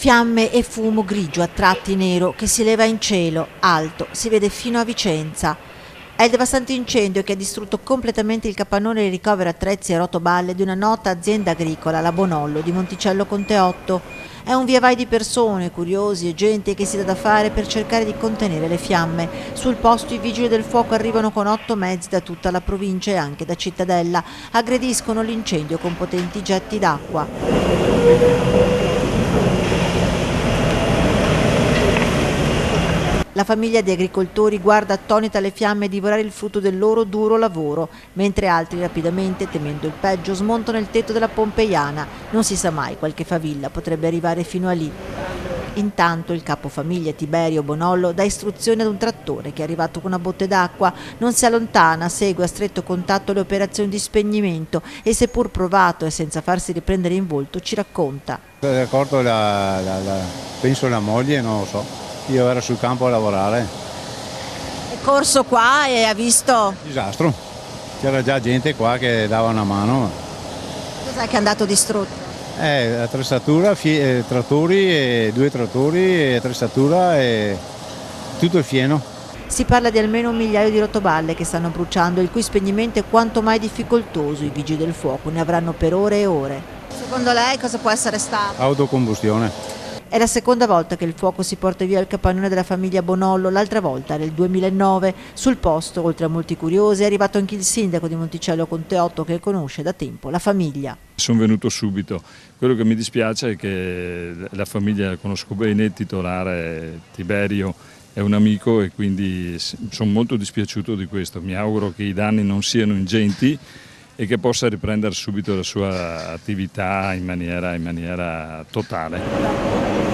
Fiamme e fumo grigio, a tratti nero, che si eleva in cielo, alto, si vede fino a Vicenza. È il devastante incendio che ha distrutto completamente il capannone di ricovero attrezzi e rotoballe di una nota azienda agricola, la Bonollo, di Monticello con Teotto. È un via vai di persone, curiosi e gente che si dà da fare per cercare di contenere le fiamme. Sul posto i vigili del fuoco arrivano con 8 mezzi da tutta la provincia e anche da Cittadella. Aggrediscono l'incendio con potenti getti d'acqua. La famiglia di agricoltori guarda attonita le fiamme divorare il frutto del loro duro lavoro, mentre altri rapidamente, temendo il peggio, smontano il tetto della Pompeiana. Non si sa mai, qualche favilla potrebbe arrivare fino a lì. Intanto il capofamiglia Tiberio Bonollo dà istruzioni ad un trattore che è arrivato con una botte d'acqua, non si allontana, segue a stretto contatto le operazioni di spegnimento e, seppur provato e senza farsi riprendere in volto, ci racconta. D'accordo, penso la moglie, non lo so. Io ero sul campo a lavorare. È corso qua e ha visto? Disastro. C'era già gente qua che dava una mano. Cos'è che è andato distrutto? Attrezzatura, trattori, 2 trattori, attrezzatura e tutto il fieno. Si parla di almeno 1 migliaio di rotoballe che stanno bruciando, il cui spegnimento è quanto mai difficoltoso. I vigili del fuoco ne avranno per ore e ore. Secondo lei cosa può essere stato? Autocombustione. È la seconda volta che il fuoco si porta via il capannone della famiglia Bonollo, l'altra volta nel 2009. Sul posto, oltre a molti curiosi, è arrivato anche il sindaco di Monticello con Teotto che conosce da tempo la famiglia. Sono venuto subito. Quello che mi dispiace è che la famiglia la conosco bene, il titolare Tiberio è un amico e quindi sono molto dispiaciuto di questo. Mi auguro che i danni non siano ingenti e che possa riprendere subito la sua attività in maniera totale.